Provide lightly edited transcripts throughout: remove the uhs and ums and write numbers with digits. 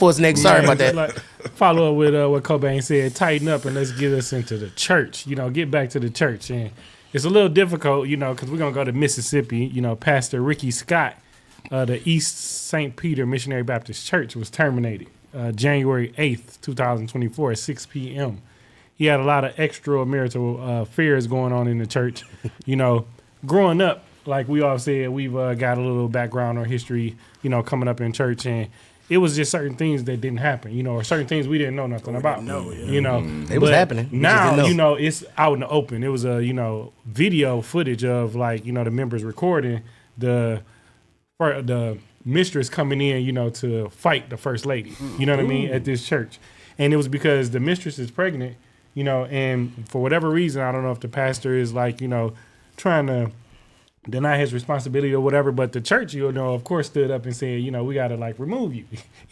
for us next. Sorry about that. Like, follow up with what Cobain said. Tighten up and let's get us into the church. Get back to the church. And it's a little difficult, because we're gonna go to Mississippi. Pastor Ricky Scott, the East St. Peter Missionary Baptist Church was terminated January 8th, 2024 at 6 p.m. He had a lot of extramarital affairs going on in the church. Growing up, like we all said, we've got a little background or history, coming up in church, and it was just certain things that didn't happen, or certain things we didn't know nothing about. It was happening. Now, it's out in the open. It was a, video footage of like, the members recording the mistress coming in, to fight the first lady, what I mean, at this church. And it was because the mistress is pregnant, and for whatever reason, I don't know if the pastor is like, trying to deny his responsibility or whatever, but the church, of course, stood up and said, we got to like remove you.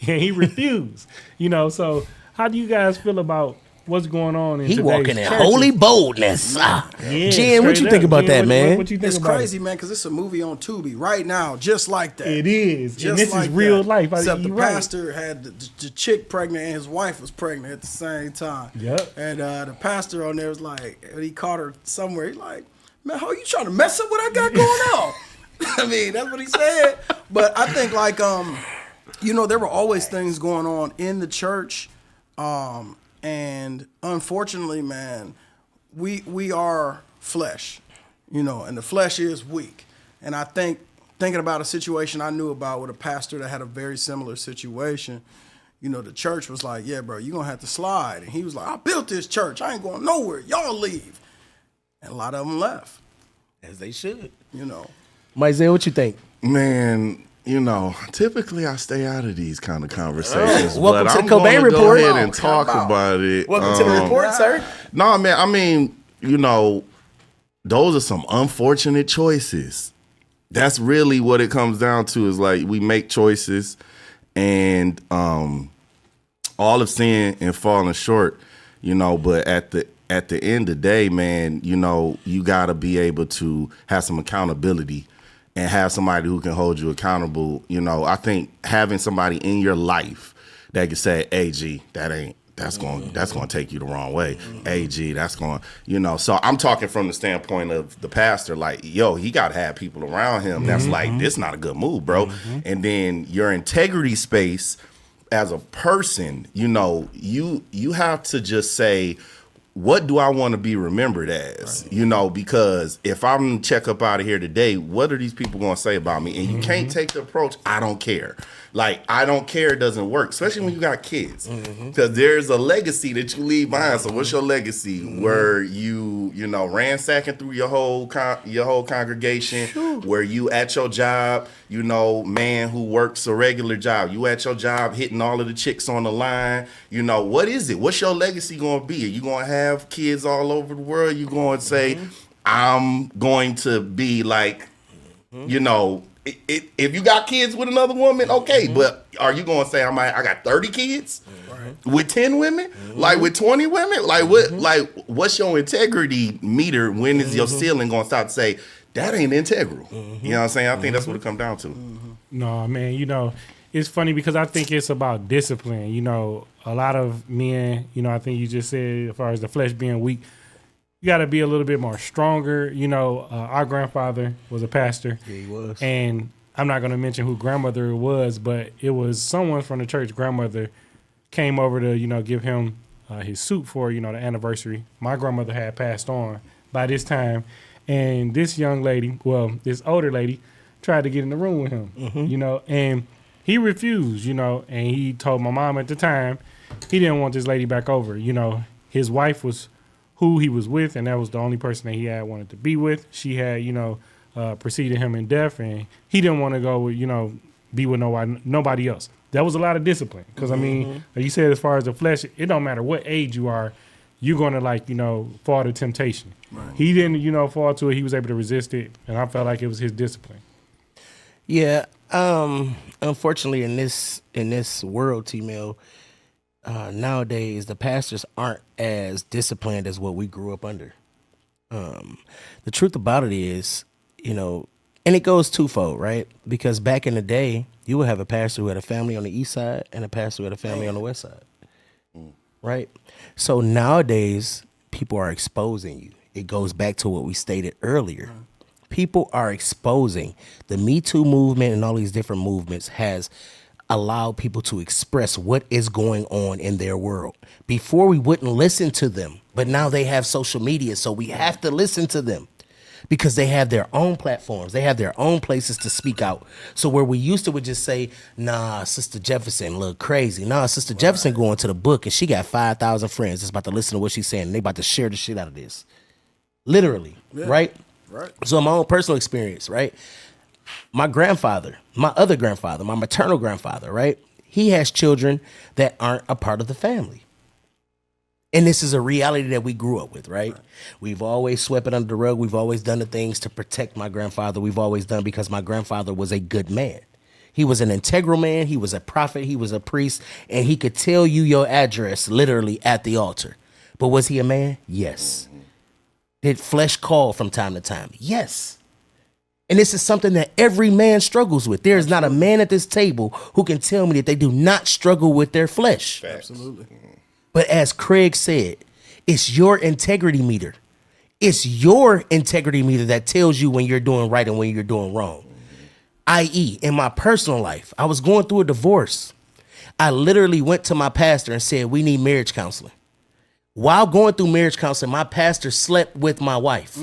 And he refused, so how do you guys feel about what's going on in today's walking in churches? holy boldness. Jen, what you think about that, man? What you think it's about crazy, man, because it's a movie on Tubi right now, just like that. It is. Just and this like is real that. life. Except the pastor had the chick pregnant and his wife was pregnant at the same time. Yep. And the pastor on there was like, when he caught her somewhere, he's like, man, how you trying to mess up what I got going on? I mean, that's what he said. But I think like, there were always things going on in the church. And unfortunately, man, we are flesh, and the flesh is weak. And I think thinking about a situation I knew about with a pastor that had a very similar situation, the church was like, yeah, bro, you're going to have to slide. And he was like, I built this church. I ain't going nowhere. Y'all leave. And a lot of them left. As they should. Mizell, what you think? Man, typically I stay out of these kind of conversations. Welcome but to I'm the Cobain Report. Go ahead and talk about it. Welcome to the report, sir. No, man, I mean, those are some unfortunate choices. That's really what it comes down to, is like we make choices and all of sin and falling short, but at the end of the day, man, you got to be able to have some accountability and have somebody who can hold you accountable. I think having somebody in your life that can say, hey, G, that's going to take you the wrong way. Hey, G, that's going, So I'm talking from the standpoint of the pastor, like, yo, he got to have people around him that's like, this not a good move, bro. And then your integrity space as a person, you have to just say, what do I want to be remembered as? Because if I'm check up out of here today, what are these people going to say about me? And you can't take the approach, I don't care. Like, I don't care doesn't work, especially when you got kids. Because there's a legacy that you leave behind. So what's your legacy? Where you ransacking through your whole congregation, where you at your job, man who works a regular job, you at your job hitting all of the chicks on the line. What is it? What's your legacy going to be? Are you going to have kids all over the world? You going to say, I'm going to be like, if you got kids with another woman, okay, but are you going to say I got 30 kids with 10 women, like with 20 women? Like what? Like what's your integrity meter? When is your ceiling going to start to say that ain't integral? You know what I'm saying? I think that's what it comes down to. No, man, it's funny because I think it's about discipline. A lot of men, I think you just said as far as the flesh being weak, you got to be a little bit more stronger. Our grandfather was a pastor. Yeah, he was. And I'm not going to mention who grandmother it was, but it was someone from the church. Grandmother came over to, give him his suit for, the anniversary. My grandmother had passed on by this time. And this young lady, this older lady, tried to get in the room with him, and he refused, and he told my mom at the time he didn't want this lady back over. His wife was who he was with, and that was the only person that he had wanted to be with. She had, preceded him in death, and he didn't want to go, be with nobody else. That was a lot of discipline, because I mean, like you said, as far as the flesh, it don't matter what age you are, you're gonna fall to temptation. Right. He didn't, fall to it. He was able to resist it, and I felt like it was his discipline. Yeah, unfortunately, in this world, T-Mail, nowadays the pastors aren't as disciplined as what we grew up under. The truth about it is, And it goes twofold, right? Because back in the day, you would have a pastor who had a family on the east side and a pastor who had a family on the west side, right? So nowadays, people are exposing you. It goes back to what we stated earlier. People are exposing. The Me Too movement and all these different movements has allowed people to express what is going on in their world. Before, we wouldn't listen to them, but now they have social media, so we have to listen to them because they have their own platforms. They have their own places to speak out. So where we used to would just say, nah, Sister Jefferson look crazy. Nah, Sister Jefferson going to the book and she got 5,000 friends that's about to listen to what she's saying and they about to share the shit out of this. Literally, right? Right. So my own personal experience, right? My grandfather, my other grandfather, my maternal grandfather, right? He has children that aren't a part of the family. And this is a reality that we grew up with, right? We've always swept it under the rug. We've always done the things to protect my grandfather. We've always done because my grandfather was a good man. He was an integral man. He was a prophet. He was a priest. And he could tell you your address literally at the altar. But was he a man? Yes. Did flesh call from time to time? Yes. And this is something that every man struggles with. There is not a man at this table who can tell me that they do not struggle with their flesh. Absolutely. But as Craig said, it's your integrity meter. It's your integrity meter that tells you when you're doing right and when you're doing wrong. I.e., in my personal life, I was going through a divorce. I literally went to my pastor and said, we need marriage counseling. While going through marriage counseling, my pastor slept with my wife.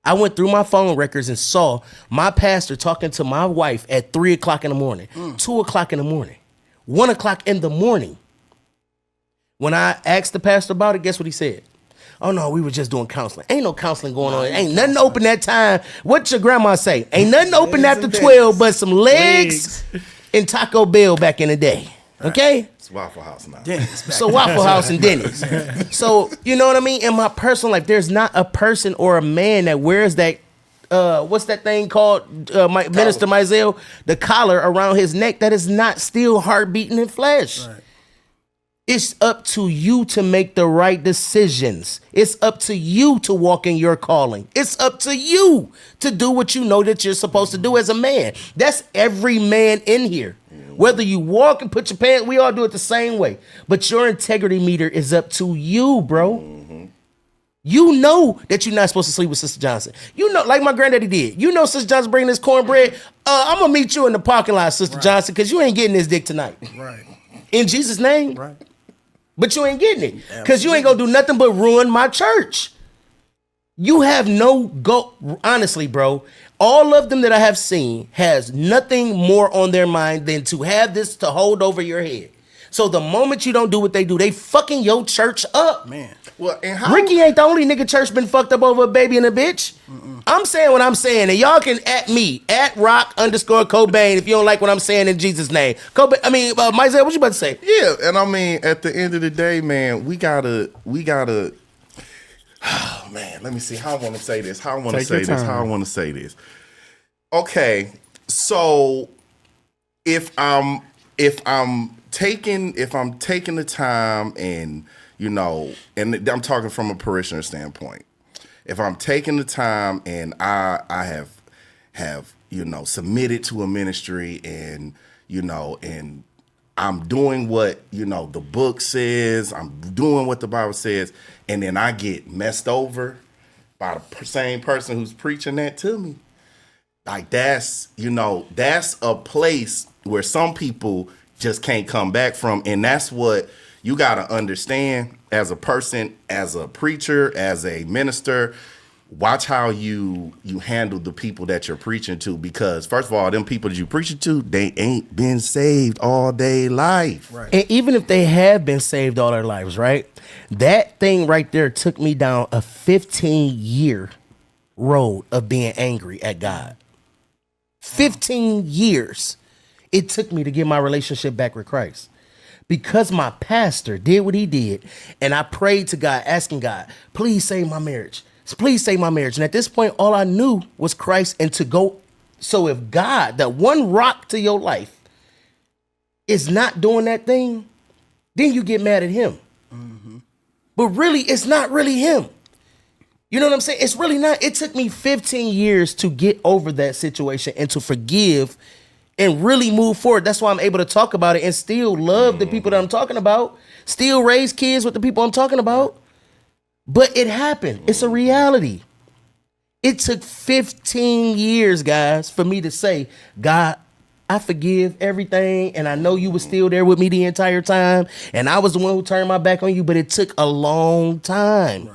I went through my phone records and saw my pastor talking to my wife at 3 o'clock in the morning, 2 o'clock in the morning, 1 o'clock in the morning. When I asked the pastor about it, guess what he said? Oh, no, we were just doing counseling. Ain't no counseling going on. Ain't nothing open that time. What your grandma say? Ain't nothing open after 12 but some legs and Taco Bell back in the day. Okay? It's Waffle House now. So Waffle House and Denny's. So, you know what I mean? In my personal life, there's not a person or a man that wears that, what's that thing called, Minister Mizell? The collar around his neck that is not still heart beating in flesh. Right. It's up to you to make the right decisions. It's up to you to walk in your calling. It's up to you to do what you know that you're supposed to do as a man. That's every man in here. Whether you walk and put your pants, we all do it the same way. But your integrity meter is up to you, bro. You know that you're not supposed to sleep with Sister Johnson. You know, like my granddaddy did. You know Sister Johnson bringing this cornbread. I'm going to meet you in the parking lot, Sister Johnson, because you ain't getting this dick tonight. Right. In Jesus' name. Right. But you ain't getting it because you ain't going to do nothing but ruin my church. You have no go. Honestly, bro, all of them that I have seen has nothing more on their mind than to have this to hold over your head. So the moment you don't do what they do, they fucking your church up. Man. Well, and how Ricky ain't the only nigga church been fucked up over a baby and a bitch. I'm saying what I'm saying, and y'all can at me at rock_Cobain if you don't like what I'm saying in Jesus' name. Cobain, I mean, Mizell, what you about to say? Yeah, and I mean, at the end of the day, man, we gotta. Oh man, let me see how I want to say this. How I want to say this. Okay, so if I'm taking the time and and I'm talking from a parishioner standpoint. If I'm taking the time and I have submitted to a ministry and and I'm doing what the book says, I'm doing what the Bible says, and then I get messed over by the same person who's preaching that to me. Like that's a place where some people just can't come back from, and that's what you got to understand as a person, as a preacher, as a minister. Watch how you handle the people that you're preaching to, because first of all, them people that you preaching to, they ain't been saved all day life. Right. And even if they have been saved all their lives, right? That thing right there took me down a 15-year road of being angry at God. 15 years it took me to get my relationship back with Christ. Because my pastor did what he did, and I prayed to God, asking God, please save my marriage. Please save my marriage. And at this point, all I knew was Christ and to go. So if God, that one rock to your life, is not doing that thing, then you get mad at him. Mm-hmm. But really, it's not really him. You know what I'm saying? It's really not. It took me 15 years to get over that situation and to forgive and really move forward. That's why I'm able to talk about it and still love the people that I'm talking about, still raise kids with the people I'm talking about. But it happened. It's a reality. It took 15 years, guys, for me to say, God, I forgive everything, and I know you were still there with me the entire time, and I was the one who turned my back on you, but it took a long time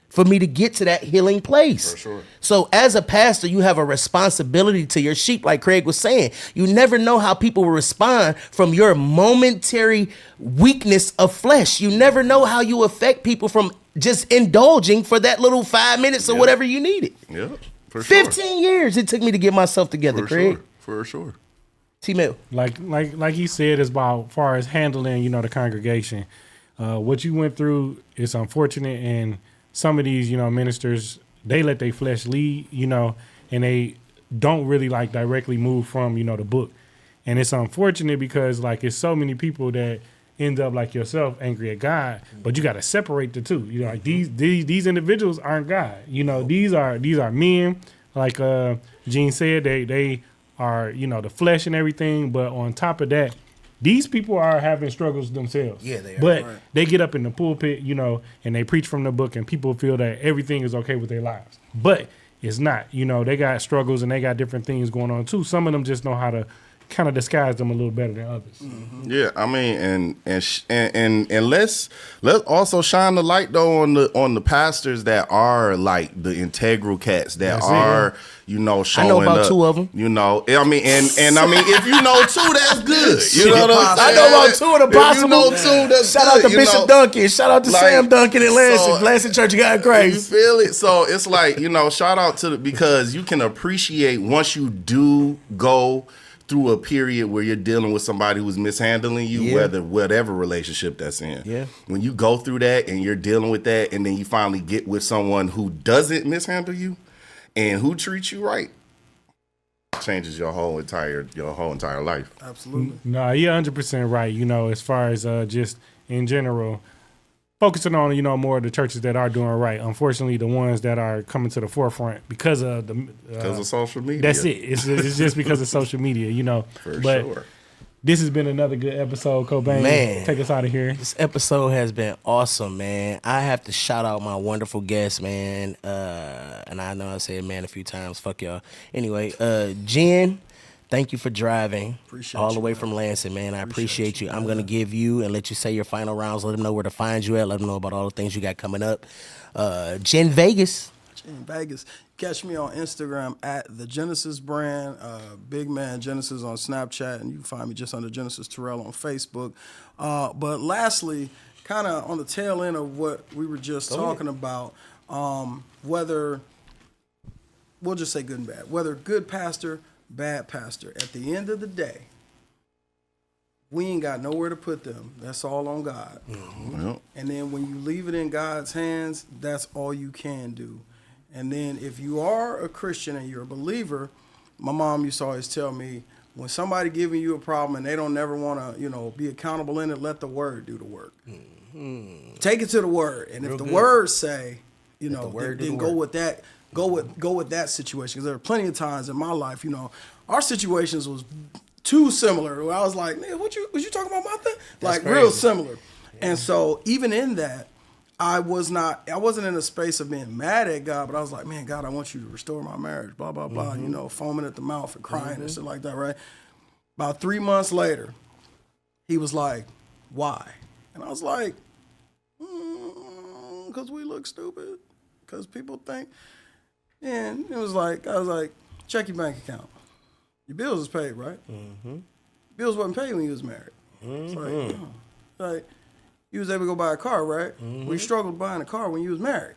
for me to get to that healing place. For sure. So as a pastor, you have a responsibility to your sheep, like Craig was saying. You never know how people will respond from your momentary weakness of flesh. You never know how you affect people from just indulging for that little 5 minutes or whatever you needed. Yeah, for sure. 15 years it took me to get myself together, For Craig. sure. For sure. T-Mill. Like he said, it's about far as handling, the congregation. What you went through is unfortunate, and some of these, ministers, they let their flesh lead, and they don't really directly move from, the book. And it's unfortunate because it's so many people that end up like yourself, angry at God, but you got to separate the two. These individuals aren't God. These are men. Like Gene said, they are, the flesh and everything. But on top of that, these people are having struggles themselves. Yeah, they are. But they get up in the pulpit, and they preach from the book, and people feel that everything is okay with their lives. But it's not. They got struggles and they got different things going on too. Some of them just know how to kind of disguise them a little better than others. Mm-hmm. Yeah, I mean, and let's also shine the light though on the pastors that are like the integral cats that are showing I know about up, 2 of them. I mean, and I mean, if you know 2, that's good. You know what I'm saying? I know about 2 of the If you know 2, that's Shout out good, to Bishop Duncan. Shout out to Sam Duncan in Lansing. Lansing Church of God You Grace. feel it? So it's like, shout out to because you can appreciate once you do go through a period where you're dealing with somebody who's mishandling you, whatever relationship that's in. Yeah. When you go through that and you're dealing with that, and then you finally get with someone who doesn't mishandle you and who treats you right, changes your whole entire life. Absolutely. No, you're 100% right. As far as just in general, focusing on more of the churches that are doing right. Unfortunately, the ones that are coming to the forefront because of social media. That's it. It's just because of social media, For but sure. This has been another good episode, Cobain. Man. Take us out of here. This episode has been awesome, man. I have to shout out my wonderful guests, man. And I know I said man a few times. Fuck y'all. Anyway, Jen, thank you for driving all the way from Lansing, man. I appreciate you. I'm going to give you and let you say your final rounds. Let them know where to find you at. Let them know about all the things you got coming up. Jen Vegas. In Vegas. Catch me on Instagram at the Genesis brand, Big Man Genesis on Snapchat, and you can find me just under Genesis Terrell on Facebook. But lastly, kind of on the tail end of what we were just talking about, whether, we'll just say good and bad, whether good pastor, bad pastor, at the end of the day, we ain't got nowhere to put them. That's all on God. Mm-hmm. Yep. And then when you leave it in God's hands, that's all you can do. And then if you are a Christian and you're a believer, my mom used to always tell me, when somebody giving you a problem and they don't never want to, be accountable in it, let the word do the work. Mm-hmm. Take it to the word. And if the words say, then go with that. Go with that situation. Because there are plenty of times in my life, our situations was too similar. Where I was like, man, was you talking about my thing? Like crazy. Real similar. Yeah. And so even in that, I wasn't in a space of being mad at God, but I was like, man, God, I want you to restore my marriage, blah, blah, blah, foaming at the mouth and crying and shit like that, right? About 3 months later, he was like, why? And I was like, because we look stupid, because people think. And I was like, check your bank account. Your bills is paid, right? Mm-hmm. Bills wasn't paid when you was married. Mm-hmm. It's like, you was able to go buy a car, right? Mm-hmm. We struggled buying a car when you was married.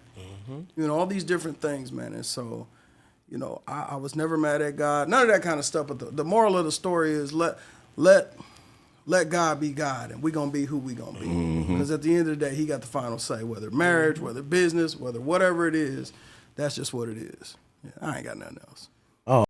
Mm-hmm. All these different things, man. And so, I was never mad at God. None of that kind of stuff. But the moral of the story is let God be God, and we're going to be who we going to be. Because at the end of the day, he got the final say, whether marriage, whether business, whether whatever it is, that's just what it is. Yeah, I ain't got nothing else.